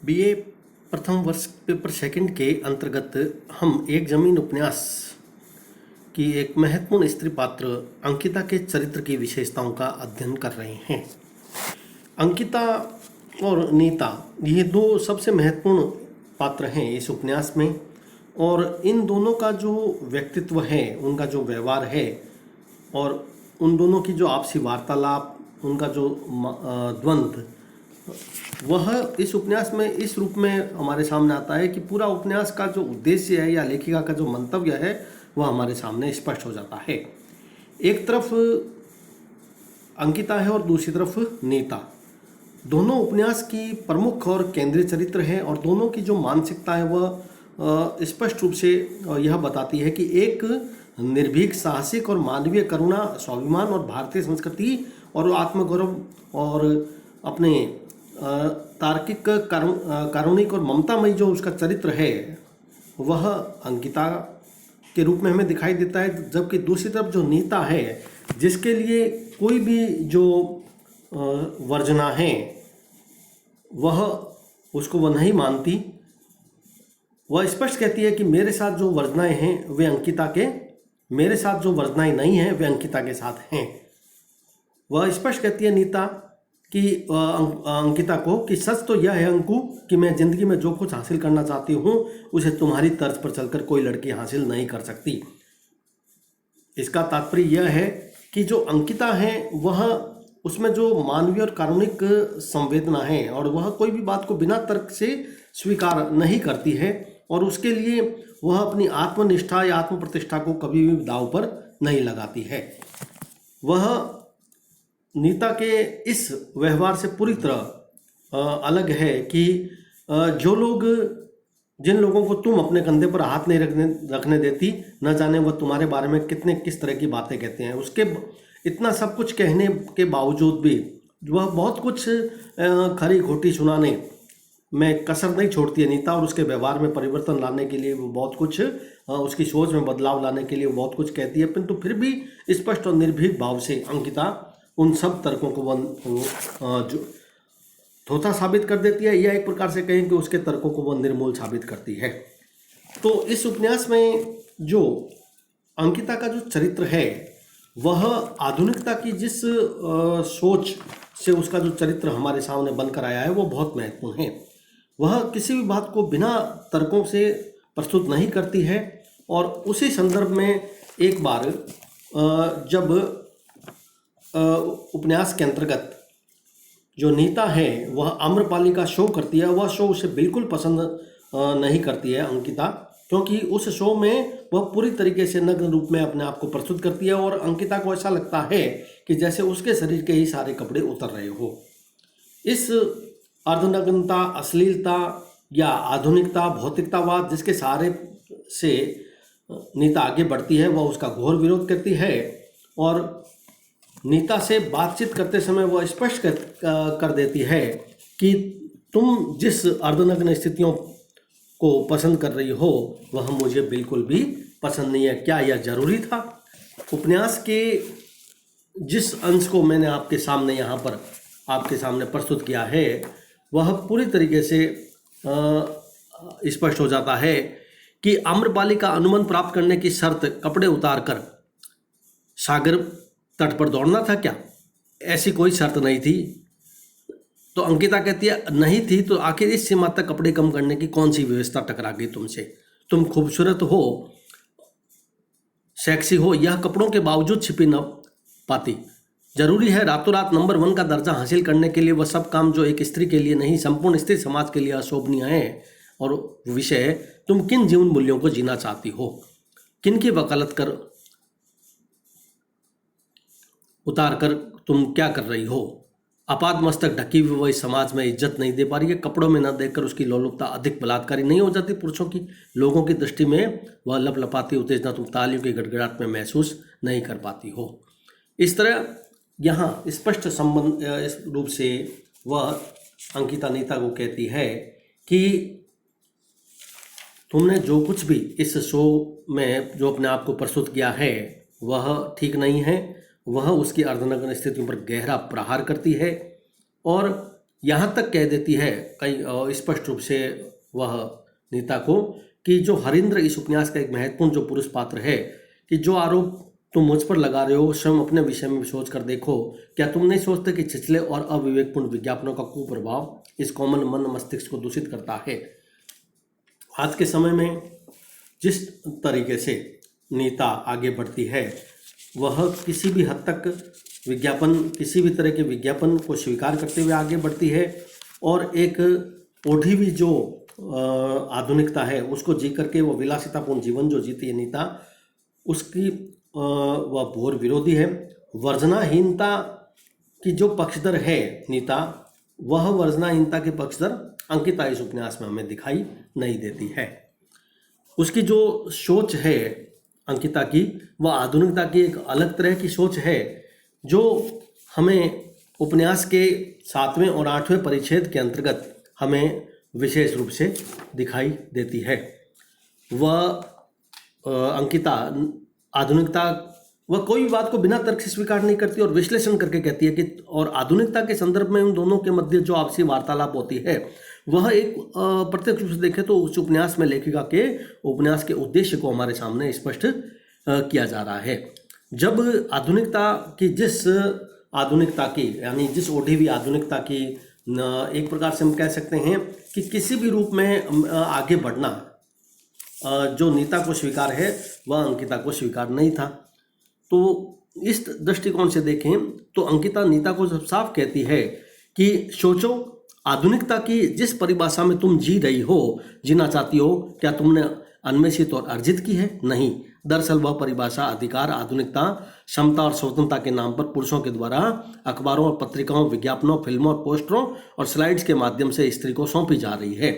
BA प्रथम वर्ष paper second के अंतर्गत हम एक जमीन उपन्यास की एक महत्वपूर्ण स्त्री पात्र अंकिता के चरित्र की विशेषताओं का अध्ययन कर रहे हैं। अंकिता और नीता ये दो सबसे महत्वपूर्ण पात्र हैं इस उपन्यास में, और इन दोनों का जो व्यक्तित्व है, उनका जो व्यवहार है और उन दोनों की जो आपसी वार्तालाप, उनका जो द्वंद्व, वह इस उपन्यास में इस रूप में हमारे सामने आता है कि पूरा उपन्यास का जो उद्देश्य है या लेखिका का जो मंतव्य है वह हमारे सामने स्पष्ट हो जाता है। एक तरफ अंकिता है और दूसरी तरफ नीता। दोनों उपन्यास की प्रमुख और केंद्रीय चरित्र हैं और दोनों की जो मानसिकता है वह स्पष्ट रूप से यह बताती है कि एक निर्भीक, साहसिक और मानवीय करुणा, स्वाभिमान और भारतीय संस्कृति और आत्मगौरव और अपने तार्किक, कारुणिक और ममतामयी जो उसका चरित्र है वह अंकिता के रूप में हमें दिखाई देता है। जबकि दूसरी तरफ जो नीता है, जिसके लिए कोई भी जो वर्जना है वह उसको वह नहीं मानती, वह स्पष्ट कहती है कि मेरे साथ जो वर्जनाएं हैं वे अंकिता के, मेरे साथ जो वर्जनाएं नहीं हैं वे अंकिता के साथ हैं। वह स्पष्ट कहती है नीता कि अंकिता को कि सच तो यह है अंकु कि मैं ज़िंदगी में जो कुछ हासिल करना चाहती हूँ उसे तुम्हारी तर्ज पर चलकर कोई लड़की हासिल नहीं कर सकती। इसका तात्पर्य यह है कि जो अंकिता है वह, उसमें जो मानवीय और कारुणिक संवेदना है और वह कोई भी बात को बिना तर्क से स्वीकार नहीं करती है और उसके लिए वह अपनी आत्मनिष्ठा या आत्म प्रतिष्ठा को कभी भी दांव पर नहीं लगाती है। वह नीता के इस व्यवहार से पूरी तरह अलग है कि जिन लोगों को तुम अपने कंधे पर हाथ नहीं रखने देती, न जाने वह तुम्हारे बारे में किस तरह की बातें कहते हैं। उसके इतना सब कुछ कहने के बावजूद भी वह बहुत कुछ खरी खोटी सुनाने में कसर नहीं छोड़ती है नीता, और उसके व्यवहार में परिवर्तन लाने के लिए वो बहुत कुछ, उसकी सोच में बदलाव लाने के लिए वो बहुत कुछ कहती है। परंतु फिर भी स्पष्ट और निर्भीक भाव से अंकिता उन सब तर्कों को जो धोखा साबित कर देती है, या एक प्रकार से कहें कि उसके तर्कों को वह निर्मूल साबित करती है। तो इस उपन्यास में जो अंकिता का जो चरित्र है वह आधुनिकता की जिस सोच से उसका जो चरित्र हमारे सामने बनकर आया है वो बहुत महत्वपूर्ण है। वह किसी भी बात को बिना तर्कों से प्रस्तुत नहीं करती है, और उसी संदर्भ में एक बार जब उपन्यास के अंतर्गत जो नीता है वह आम्रपाली का शो करती है, वह शो उसे बिल्कुल पसंद नहीं करती है अंकिता, क्योंकि उस शो में वह पूरी तरीके से नग्न रूप में अपने आप को प्रस्तुत करती है और अंकिता को ऐसा लगता है कि जैसे उसके शरीर के ही सारे कपड़े उतर रहे हो। इस अर्धनग्नता, अश्लीलता या आधुनिकता, भौतिकतावाद जिसके सहारे से नीता आगे बढ़ती है वह उसका घोर विरोध करती है, और नीता से बातचीत करते समय वह स्पष्ट कर देती है कि तुम जिस अर्धनग्न स्थितियों को पसंद कर रही हो वह मुझे बिल्कुल भी पसंद नहीं है। क्या यह जरूरी था? उपन्यास के जिस अंश को मैंने आपके सामने यहाँ पर आपके सामने प्रस्तुत किया है वह पूरी तरीके से स्पष्ट हो जाता है कि आम्रपाली का अनुमन प्राप्त करने की शर्त कपड़े उतारकर सागर तट पर दौड़ना था क्या? ऐसी कोई शर्त नहीं थी। तो अंकिता कहती है नहीं थी तो आखिर इस सीमा तक कपड़े कम करने की कौन सी व्यवस्था टकरा गई तुमसे? तुम खूबसूरत हो, सेक्सी हो, यह कपड़ों के बावजूद छिपी न पाती। जरूरी है रातों रात नंबर 1 का दर्जा हासिल करने के लिए वह सब काम जो एक स्त्री के लिए नहीं संपूर्ण स्त्री समाज के लिए अशोभनीय है। और विषय, तुम किन जीवन मूल्यों को जीना चाहती हो, किन की वकालत कर उतार कर तुम क्या कर रही हो? अपाद मस्तक ढकी हुई वही समाज में इज्जत नहीं दे पा रही है। कपड़ों में न देखकर उसकी लोलुपता अधिक बलात्कारी नहीं हो जाती पुरुषों की? लोगों की दृष्टि में वह लपलपाती उत्तेजना तुम तालियों की गड़गड़ाहट में महसूस नहीं कर पाती हो। इस तरह यहाँ स्पष्ट संबंध इस रूप से वह अंकिता नीता को कहती है कि तुमने जो कुछ भी इस शो में जो अपने आप को प्रस्तुत किया है वह ठीक नहीं है। वह उसकी अर्धनग्न स्थितियों पर गहरा प्रहार करती है और यहाँ तक कह देती है कई स्पष्ट रूप से वह नीता को कि जो हरिंद्र इस उपन्यास का एक महत्वपूर्ण जो पुरुष पात्र है, कि जो आरोप तुम मुझ पर लगा रहे हो स्वयं अपने विषय में सोच कर देखो। क्या तुम नहीं सोचते कि छिछले और अविवेकपूर्ण विज्ञापनों का कुप्रभाव इस कॉमन मन मस्तिष्क को दूषित करता है। आज के समय में जिस तरीके से नीता आगे बढ़ती है, वह किसी भी हद तक किसी भी तरह के विज्ञापन को स्वीकार करते हुए आगे बढ़ती है, और एक ओढ़ी हुई जो आधुनिकता है उसको जी करके वो विलासितापूर्ण जीवन जो जीती है नीता, उसकी वह घोर विरोधी है। वर्जनाहीनता की जो पक्षधर है नीता, वह वर्जनाहीनता के पक्षधर अंकिता इस उपन्यास में हमें दिखाई नहीं देती है। उसकी जो सोच है अंकिता की, वह आधुनिकता की एक अलग तरह की सोच है, जो हमें उपन्यास के 7वें और 8वें परिच्छेद के अंतर्गत हमें विशेष रूप से दिखाई देती है। वह अंकिता आधुनिकता, वह कोई भी बात को बिना तर्क से स्वीकार नहीं करती और विश्लेषण करके कहती है कि, और आधुनिकता के संदर्भ में उन दोनों के मध्य जो आपसी वार्तालाप होती है, वह एक प्रत्यक्ष रूप से देखे तो उस उपन्यास में लेखिका के उपन्यास के उद्देश्य को हमारे सामने स्पष्ट किया जा रहा है। जब आधुनिकता की यानी जिस ओढ़ी हुई आधुनिकता की एक प्रकार से हम कह सकते हैं कि किसी भी रूप में आगे बढ़ना जो नीता को स्वीकार है, वह अंकिता को स्वीकार नहीं था। तो इस दृष्टिकोण से देखें तो अंकिता नीता को जब साफ कहती है कि सोचो, आधुनिकता की जिस परिभाषा में तुम जीना चाहती हो, क्या तुमने अन्वेषित और अर्जित की है? नहीं। दरअसल वह परिभाषा अधिकार, आधुनिकता, समता और स्वतंत्रता के नाम पर पुरुषों के द्वारा अखबारों और पत्रिकाओं, विज्ञापनों, फिल्मों और पोस्टरों और स्लाइड्स के माध्यम से स्त्री को सौंपी जा रही है।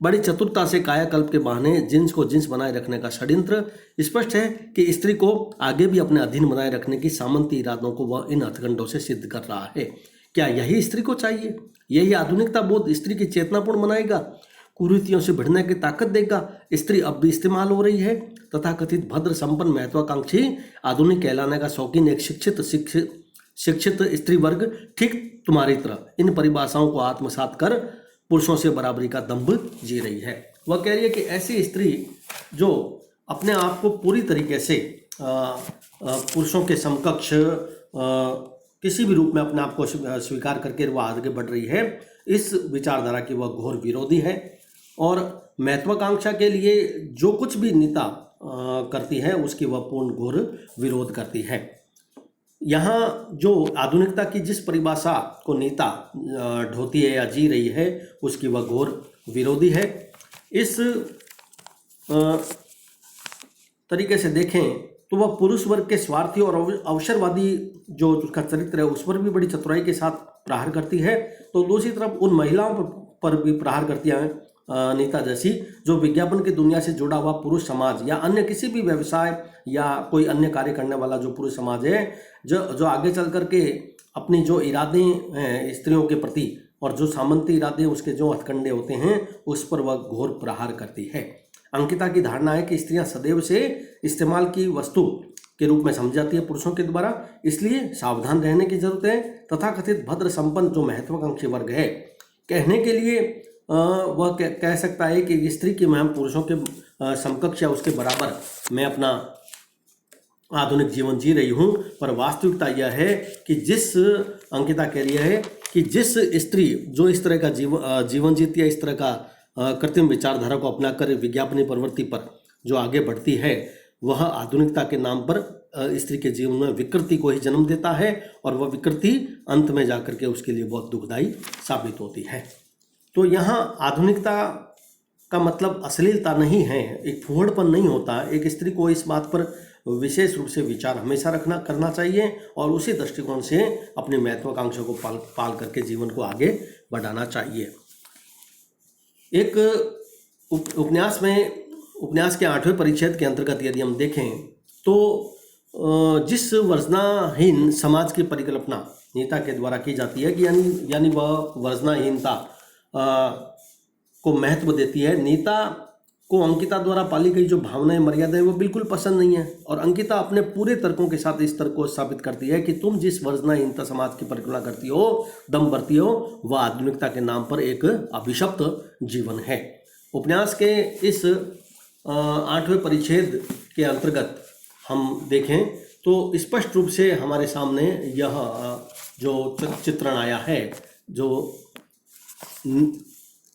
बड़ी चतुरता से कायाकल्प के बहाने जिन्स को जिन्स बनाए रखने का षड्यंत्र। स्पष्ट है कि स्त्री को आगे भी अपने अधीन बनाए रखने की सामंती इरादों को वह इन हथकंडों से सिद्ध कर रहा है। क्या यही स्त्री को चाहिए? यही आधुनिकता बोध स्त्री की चेतनापूर्ण बनाएगा, कुरीतियों से भिड़ने की ताकत देगा? स्त्री अब भी इस्तेमाल हो रही है। तथाकथित भद्र, संपन्न, महत्वाकांक्षी, आधुनिक कहलाने का शौकीन एक शिक्षित स्त्री वर्ग ठीक तुम्हारी तरह इन परिभाषाओं को आत्मसात कर पुरुषों से बराबरी का दंभ जी रही है। वह कह रही है कि ऐसी स्त्री जो अपने आप को पूरी तरीके से पुरुषों के समकक्ष किसी भी रूप में अपने आप को स्वीकार करके वह आगे बढ़ रही है, इस विचारधारा की वह घोर विरोधी है। और महत्वाकांक्षा के लिए जो कुछ भी नीता करती है, उसकी वह पूर्ण घोर विरोध करती है। यहाँ जो आधुनिकता की जिस परिभाषा को नीता ढोती है या जी रही है, उसकी वह घोर विरोधी है। इस तरीके से देखें तो वह पुरुष वर्ग के स्वार्थी और अवसरवादी जो उसका चरित्र है, उस पर भी बड़ी चतुराई के साथ प्रहार करती है। तो दूसरी तरफ उन महिलाओं पर भी प्रहार करती है नीता जैसी, जो विज्ञापन की दुनिया से जुड़ा हुआ पुरुष समाज या अन्य किसी भी व्यवसाय या कोई अन्य कार्य करने वाला जो पुरुष समाज है, जो आगे चल करके अपनी जो इरादे हैं स्त्रियों के प्रति और जो सामंती इरादे उसके जो हथकंडे होते हैं, उस पर वह घोर प्रहार करती है। अंकिता की धारणा है कि स्त्रियां सदैव से इस्तेमाल की वस्तु के रूप में समझी जाती है पुरुषों के द्वारा, इसलिए सावधान रहने की जरूरत है। तथाकथित भद्र, संपन्न जो महत्वाकांक्षी वर्ग है, कहने के लिए वह कह सकता है कि स्त्री की मैं पुरुषों के समकक्ष या उसके बराबर मैं अपना आधुनिक जीवन जी रही हूँ, पर वास्तविकता यह है कि जिस अंकिता कह रही है कि जिस स्त्री जो इस तरह का जीवन जीती है, इस तरह का कृत्रिम विचारधारा को अपनाकर विज्ञापनी प्रवृत्ति पर जो आगे बढ़ती है, वह आधुनिकता के नाम पर स्त्री के जीवन में विकृति को ही जन्म देता है, और वह विकृति अंत में जाकर के उसके लिए बहुत दुखदायी साबित होती है। तो यहाँ आधुनिकता का मतलब अश्लीलता नहीं है, एक फूहड़पन नहीं होता। एक स्त्री को इस बात पर विशेष रूप से विचार हमेशा करना चाहिए और उसी दृष्टिकोण से अपनी महत्वाकांक्षा को पाल करके जीवन को आगे बढ़ाना चाहिए। एक उपन्यास के 8वें परिच्छेद के अंतर्गत यदि हम देखें तो जिस वर्जनाहीन समाज की परिकल्पना नीता के द्वारा की जाती है कि यानी वह वर्जनाहीनता को महत्व देती है। नीता को अंकिता द्वारा पाली गई जो भावनाएं मर्यादाएं वो बिल्कुल पसंद नहीं है, और अंकिता अपने पूरे तर्कों के साथ इस तर्क को स्थापित करती है कि तुम जिस वर्जनाहीनता समाज की परिकल्पना करती हो, दम भरती हो, वह आधुनिकता के नाम पर एक अभिशप्त जीवन है। उपन्यास के इस 8वें परिच्छेद के अंतर्गत हम देखें तो स्पष्ट रूप से हमारे सामने यह जो चित्रण आया है, जो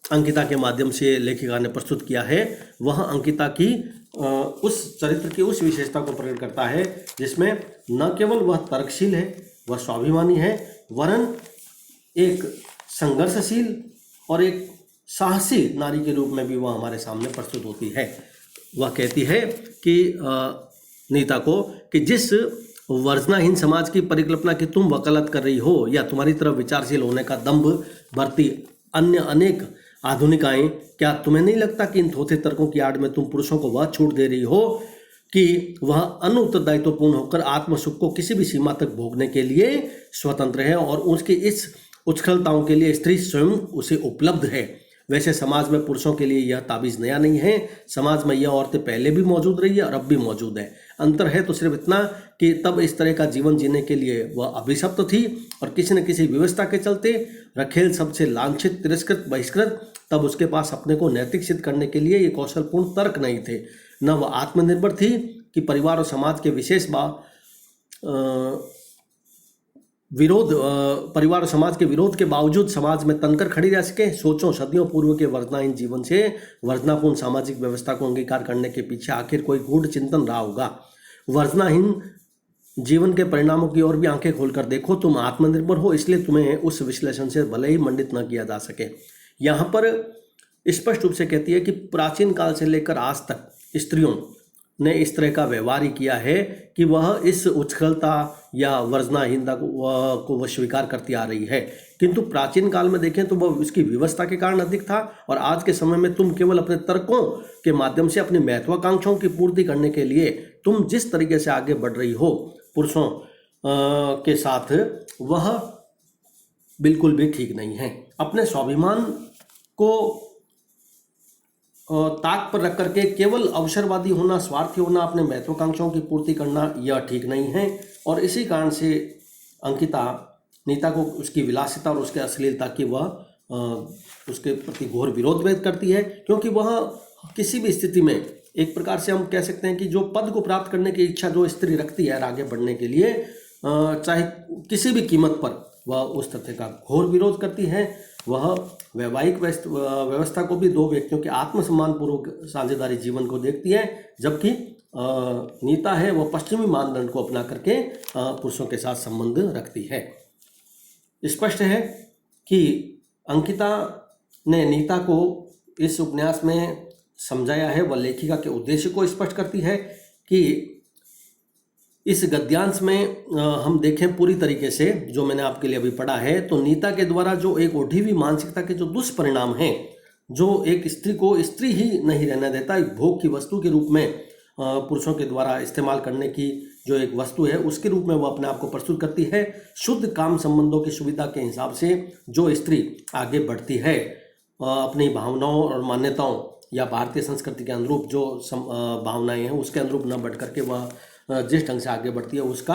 अंकिता के माध्यम से लेखिका ने प्रस्तुत किया है, वह अंकिता की उस चरित्र की उस विशेषता को प्रकट करता है जिसमें न केवल वह तर्कशील है, वह स्वाभिमानी है, वरन एक संघर्षशील और एक साहसी नारी के रूप में भी वह हमारे सामने प्रस्तुत होती है। वह कहती है कि नीता को कि जिस वर्जनाहीन समाज की परिकल्पना की तुम वकालत कर रही हो, या तुम्हारी तरफ विचारशील होने का दंभ भरती अन्य अनेक आधुनिकाएं, क्या तुम्हें नहीं लगता कि इन थोथे तर्कों की आड़ में तुम पुरुषों को वह छूट दे रही हो कि वह अनुत्तरदायित्वपूर्ण होकर आत्मसुख को किसी भी सीमा तक भोगने के लिए स्वतंत्र है, और उसकी इस उच्छृंखलताओं के लिए स्त्री स्वयं उसे उपलब्ध है। वैसे समाज में पुरुषों के लिए यह ताबीज नया नहीं है, समाज में यह औरतें पहले भी मौजूद रही है और अब भी मौजूद है। अंतर है तो सिर्फ इतना कि तब इस तरह का जीवन जीने के लिए वह अभिशप्त थी, और किसी न किसी व्यवस्था के चलते रखेल सबसे लांछित, तिरस्कृत, बहिष्कृत। तब उसके पास अपने को नैतिक सिद्ध करने के लिए ये कौशलपूर्ण तर्क नहीं थे। न वह आत्मनिर्भर थी कि परिवार और समाज के परिवार और समाज के विरोध के बावजूद समाज में तनकर खड़ी रह सके। सोचो, सदियों पूर्व के वर्जनाहीन जीवन से वर्जनापूर्ण सामाजिक व्यवस्था को अंगीकार करने के पीछे आखिर कोई गूढ़ चिंतन रहा होगा। वर्जनाहीन जीवन के परिणामों की ओर भी आंखें खोलकर देखो। तुम आत्मनिर्भर हो, इसलिए तुम्हें उस विश्लेषण से भले ही मंडित न किया जा सके। यहाँ पर स्पष्ट रूप से कहती है कि प्राचीन काल से लेकर आज तक स्त्रियों ने इस तरह का व्यवहार ही किया है कि वह इस उच्छृंखलता या वर्जनाहीनता को वह स्वीकार करती आ रही है। किंतु प्राचीन काल में देखें तो वह उसकी व्यवस्था के कारण अधिक था, और आज के समय में तुम केवल अपने तर्कों के माध्यम से अपनी महत्वाकांक्षाओं की पूर्ति करने के लिए तुम जिस तरीके से आगे बढ़ रही हो पुरुषों के साथ, वह बिल्कुल भी ठीक नहीं है। अपने स्वाभिमान को ताक पर रख करके केवल अवसरवादी होना, स्वार्थी होना, अपने महत्वाकांक्षाओं की पूर्ति करना, यह ठीक नहीं है। और इसी कारण से अंकिता नीता को उसकी विलासिता और उसके अश्लीलता की वह उसके प्रति घोर विरोध व्यक्त करती है, क्योंकि वह किसी भी स्थिति में एक प्रकार से हम कह सकते हैं कि जो पद को प्राप्त करने की इच्छा जो स्त्री रखती है आगे बढ़ने के लिए, चाहे किसी भी कीमत पर, वह उस तथ्य का घोर विरोध करती है। वह वैवाहिक व्यवस्था को भी दो व्यक्तियों के आत्मसम्मान पूर्वक साझेदारी जीवन को देखती है, जबकि नीता है वह पश्चिमी मानदंड को अपना करके पुरुषों के साथ संबंध रखती है। स्पष्ट है कि अंकिता ने नीता को इस उपन्यास में समझाया है, वह लेखिका के उद्देश्य को स्पष्ट करती है कि इस गद्यांश में हम देखें पूरी तरीके से जो मैंने आपके लिए अभी पढ़ा है, तो नीता के द्वारा जो एक उठी हुई मानसिकता के जो दुष्परिणाम हैं, जो एक स्त्री को स्त्री ही नहीं रहने देता, एक भोग की वस्तु के रूप में पुरुषों के द्वारा इस्तेमाल करने की जो एक वस्तु है, उसके रूप में वो अपने आप को प्रस्तुत करती है। शुद्ध काम संबंधों की सुविधा के हिसाब से जो स्त्री आगे बढ़ती है अपनी भावनाओं और मान्यताओं या भारतीय संस्कृति के अनुरूप जो भावनाएं हैं उसके अनुरूप न बढ़ करके वह जिस ढंग से आगे बढ़ती है उसका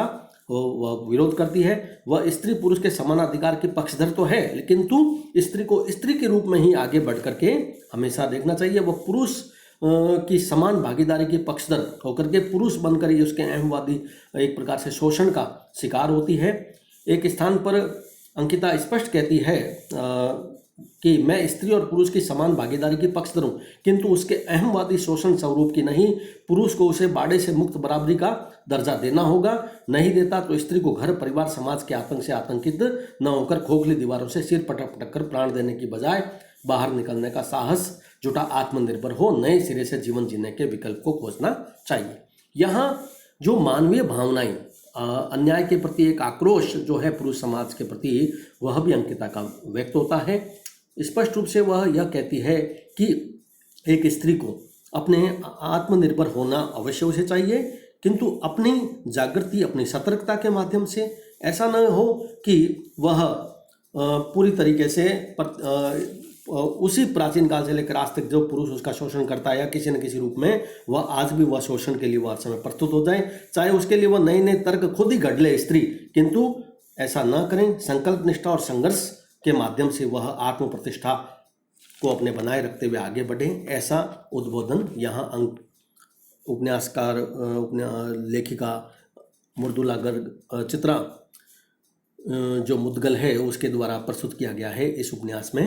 वह विरोध करती है। वह स्त्री पुरुष के समान अधिकार की पक्षधर तो है, लेकिन स्त्री को स्त्री के रूप में ही आगे बढ़ करके हमेशा देखना चाहिए। वह पुरुष की समान भागीदारी की पक्षधर होकर के पुरुष बनकर ही उसके अहमवादी एक प्रकार से शोषण का शिकार होती है। एक स्थान पर अंकिता स्पष्ट कहती है कि मैं स्त्री और पुरुष की समान भागीदारी की पक्षधर हूँ, किंतु उसके अहमवादी शोषण स्वरूप की नहीं। पुरुष को उसे बाड़े से मुक्त बराबरी का दर्जा देना होगा, नहीं देता तो स्त्री को घर परिवार समाज के आतंक से आतंकित न होकर खोखली दीवारों से सिर पटक पटक कर प्राण देने की बजाय बाहर निकलने का साहस जुटा आत्मनिर्भर हो नए सिरे से जीवन जीने के विकल्प को खोजना चाहिए। यहाँ जो मानवीय भावनाएं, अन्याय के प्रति एक आक्रोश जो है पुरुष समाज के प्रति, वह भी अंकिता का व्यक्त होता है। स्पष्ट रूप से वह यह कहती है कि एक स्त्री को अपने आत्मनिर्भर होना अवश्य उसे चाहिए, किंतु अपनी जागृति, अपनी सतर्कता के माध्यम से। ऐसा न हो कि वह पूरी तरीके से उसी प्राचीन काल से लेकर आज तक जो पुरुष उसका शोषण करता है या किसी न किसी रूप में, वह आज भी वह शोषण के लिए वह समय प्रस्तुत हो जाए, चाहे उसके लिए वह नए नए तर्क खुद ही गढ़ ले स्त्री, किंतु ऐसा न करें। संकल्प निष्ठा और संघर्ष के माध्यम से वह आत्म प्रतिष्ठा को अपने बनाए रखते हुए आगे बढ़े, ऐसा उद्बोधन यहाँ उपन्यासकार लेखिका मृदुला गर्ग चित्रा जो मुद्गल है उसके द्वारा प्रस्तुत किया गया है इस उपन्यास में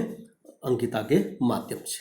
अंकिता के माध्यम से।